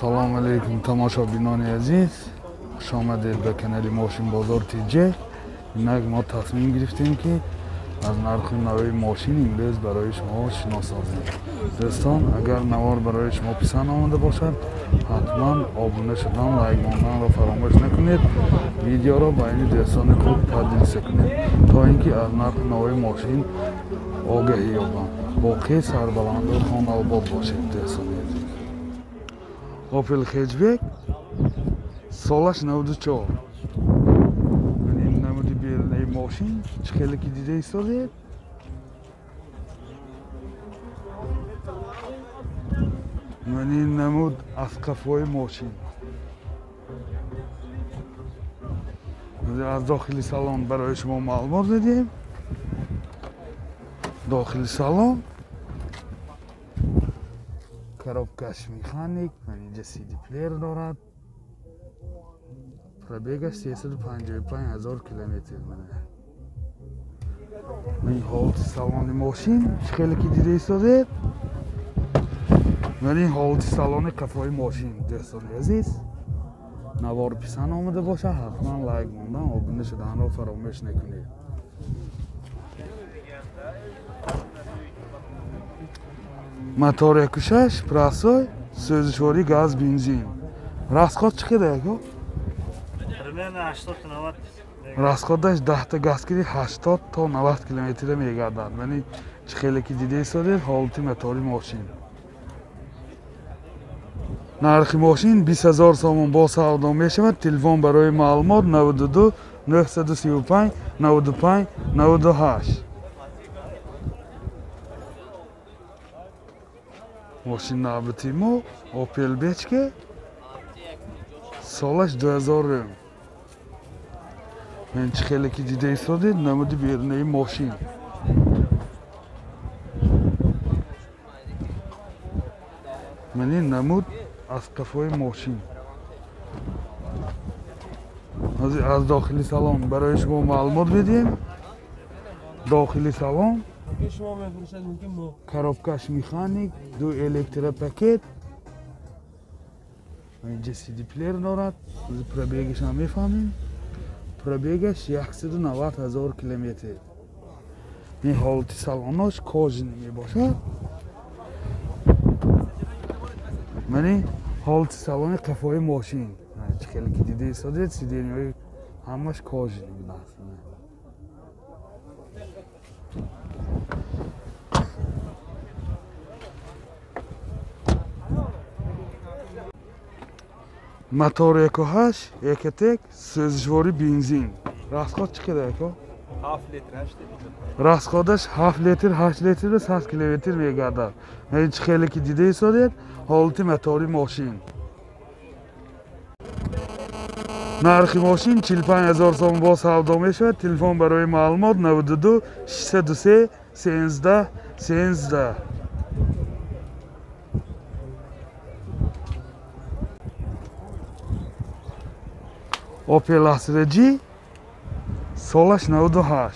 Салом алейкум тамошобинони азиз. Хуш омадед ба канали Мошин Бозор TJ. Инак мо тасмим гирифтем ки аз нархи навои мошин имрӯз барои шумо шиносозем. Дӯстон, агар навор барои шумо писанд омада бошад, ҳатман обуна шудан, лайк монданро фаромӯш накунед. Видеоро байни дӯстони худ падилиса кунед, то ин ки аз нархи навои мошин огаҳӣ ёбанд. Боқӣ сарбаланду хонобод бошед дӯстони азиз. Opel Hatchback солаш 94. Мен намуди бернаи мошин чӣ ки дида истодед? Мен намуд аз қафои мошин. аз дохили салон барои шумо маълумот дадем. Дохили салон коробкаш механик, инҷа CD плеер дорад. Пробегаш 355,000 километр мене. Ин ҳолати салони мошин чӣ ки дида истодед? Ин ҳолати салони қафои мошин дӯстони азиз. Навор писанд омада боша, ҳатман лайк мондан, обуна шуданро фаромӯш накунед. Мотор 1.6 прасой, сӯзишворӣ газ бензин. Расход чӣ қадар ё? Примерно 80-90. Расходаш 10 та газгирӣ 80 то 90 км мегардад. Яъне чӣ ки дида истодед ҳолати мотори мошин. Нархи мошин 20,000 сомон бо савдо мешавад. Телефон барои маълумот 92 935 95 98. Мошин навбати мо Opel Bechka солаш 2000. Мен чӣ ки дида истодед намуди берунаи мошин. Мен ин намуд аз қафои мошин. аз дохили салон барои шумо маълумот медиҳем. Дохили салон коробкаш механик, 2 электропакет. Инҷа CD плеер дорад. Пробегаш ҳам мефаҳмем. Пробегаш 190,000 километр. Ин ҳолати салонош кожини мебошад. Мани ҳолати салони қафои мошин. Чӣ ки дида истодед сиденияҳои ҳамаш кожини аст. Мотор 1.8 Ekotec сӯзишворӣ бензин. Расход чӣ қадар ё? 7 литр 8 литр. Расходаш 7 литр 8 литр 100 км мегардад. Ин чӣ ки дида истодед ҳолати мотори мошин. нархи мошин 45,000 сомон бо савдо мешавад. Телефон барои маълумот 92 603 13 13. Opel Astra G солаш 98.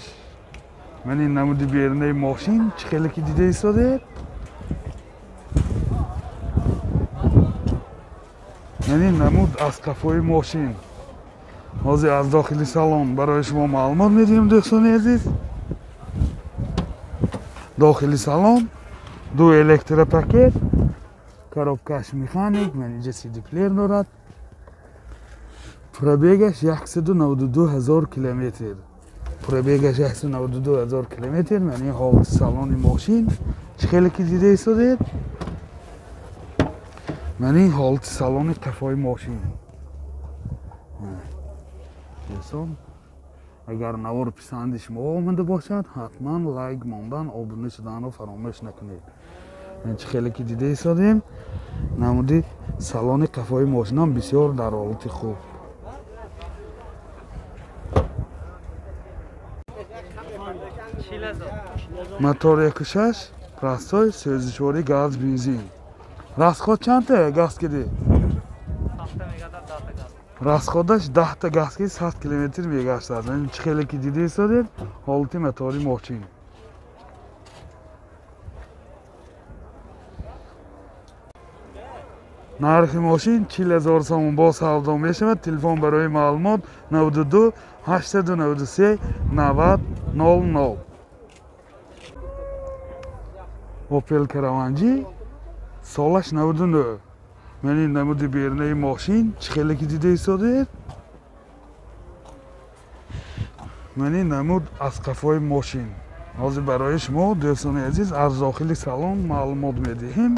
Мен ин намуди берунаи мошин чӣ ки дида истодед? Мен ин намуд аз қафои мошин. ҳозир аз дохили салон барои шумо маълумот медиҳем дӯстони азиз. дохили салон 2 электропакет, коробкаш механик, мен инҷа CD плеер дорад. Пробегаш 192,000 километр. Пробегаш 192,000 километр. Мен ин ҳолати салони мошин чӣ ки дида истодед? Мен ин ҳолати салони қафои мошин. Дӯстон, агар навор писанди шумо омада бошад, ҳатман лайк мондан, обуна шуданро фаромӯш накунед. Мен чӣ ки дида истодем намуди салони қафои мошинам бисёр дар ҳолати хуб. Мотор 1.6 прасой, сӯзишворӣ газ бензин. Расход чанд та газ киди? Расходаш 10 та газгирӣ 100 км мегаштад. Ин чӣ ки дида истодед ҳолати мотори мошин. нархи мошин 40,000 сомон бо савдо мешавад. Телефон барои маълумот 92 893 90 00. Opel Karavanji солаш 99. Мени намуди бернаи мошин чӣ хеле ки дида истодед? мени намуд аз қафои мошин. ҳозир барои шумо дӯстони азиз аз дохили салон маълумот медиҳем.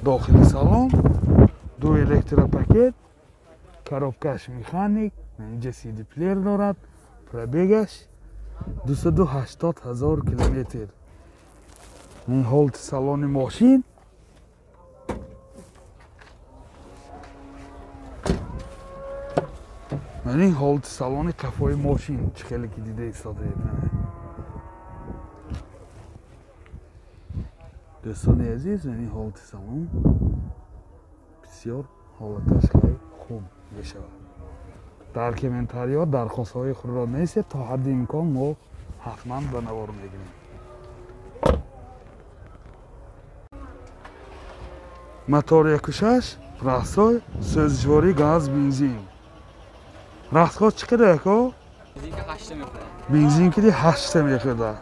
дохили салон 2 электропакет, коробкаш механик, инҷа CD плеер дорад, пробегаш 280,000 километр. ин ҳолти салони мошин. ин ҳолти салони қафои мошин чӣ хеле ки дида истодед. дӯстони азиз, ин ҳолти салон бисёр ҳолаташ хеле хуб мешавад. дар комментариҳо дархостҳои худро нависед, то ҳадди имкон мо ҳатман ба навор мегирем. мотор 1.6 растой сӯзишворӣ газ бензин. расхоз чӣ қадар яко? бензин ки 8 мехӯрда.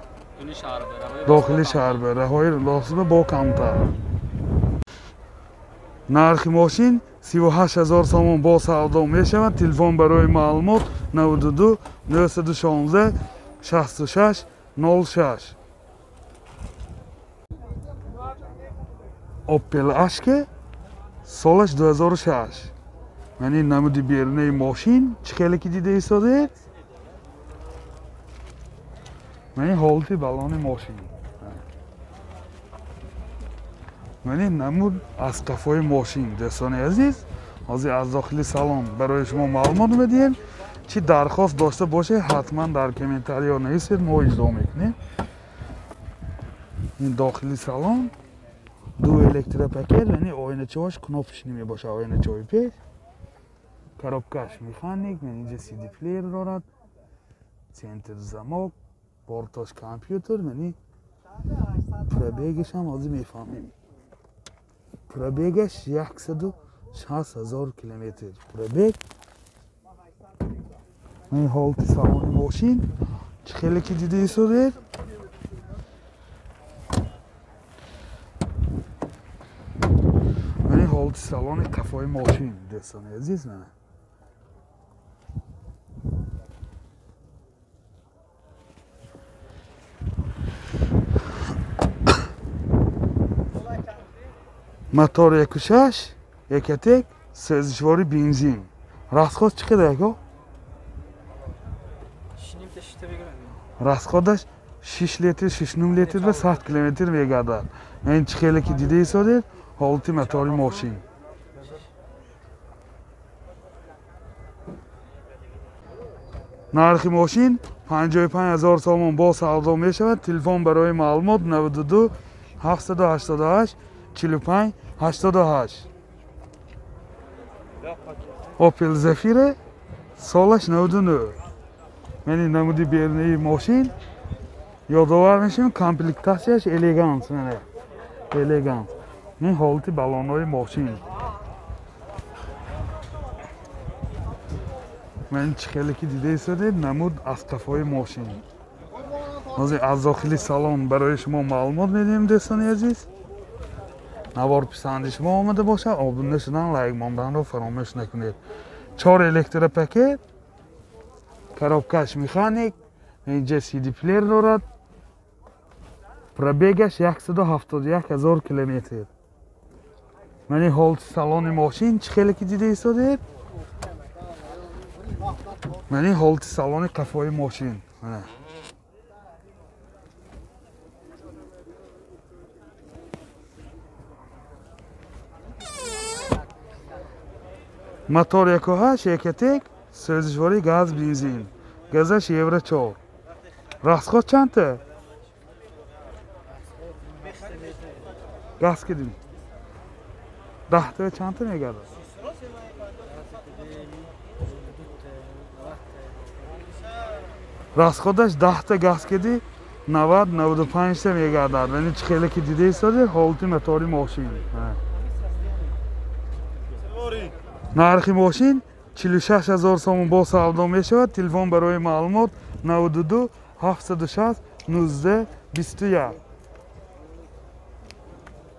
дохили шаҳр ба раҳои лосиба бо камтар. нархи мошин 38,000 сомон бо савдо мешавад. телефон барои маълумот 92 916 66 06. Opel Ashke солаш 2006. یعنی نمودی بیرونه ماشین چه خیلی که دیده ایستاده؟ یعنی حالتی بالون ماشین. یعنی نمود از قفای ماشین. دوستان عزیز، از داخل سالن برای شما معلومات بدیم. چی درخواست داشته باشه حتما در کامنتاریا نویسید، ما اجرا میکنیم. این داخلی سالن دو الکتروپاکت، یعنی oynacho'sh knopfish nima boshqa oynacho'y pech. Коробкаш механик, менеджер CD плеер дорад. Центр замок, портош компьютер, мени пробегаш ҳам ҳозир мефаҳмем. Пробегаш 160,000 километр. Пробег. Мени ҳолти салони мошин чӣ хеле ки дида истодед? мени ҳолти салони қафои мошин, дӯстони азиз, мана мотор 1.6 1.1 сӯзишвори бензин. расхоз чӣ қадар яко? расходаш 6 литр 6.5 литр ба 100 километр мегардад. ин чӣ хеле ки дида истодед? ҳолти мотори мошин. нархи мошин 55,000 сомон бо савдо мешавад. телефон барои маълумот 92 788 45 88. Opel Zafira солаш 99. мени намуди бернаи мошин ёдовар мешавам. комплектасияш элеганс, мана элеганс. ин ҳолати балонои мошин. мен чӣ хеле ки дида истодед? намуд аз қафои мошин. ҳозир аз дохили салон барои шумо маълумот медиҳем, дӯстони азиз. навор писанди шумо омада бошад, обунда шудан, лайк монданро фаромӯш накунед. 4 электропакет, коробкаш механик, инҷа CD плеер дорад. пробегаш 171,000 километр. мани ҳолти салони мошин чӣ хеле ки дида истодед? мани ҳолти салони қафои мошин. мотор 1.8 1.1 сӯзишвори газ бензин. газаш евро 4. расход чанда? газ кидим. 10 та чанда мегардад? расходаш 10 та газ киди 90-95 تا میگردد. یعنی خیلی که دیده ایستاده حالت متاری ماشین. نرخ ماشین 46000 سوم با سودا میشود. تلفن برای معلومات 92 760 19 21.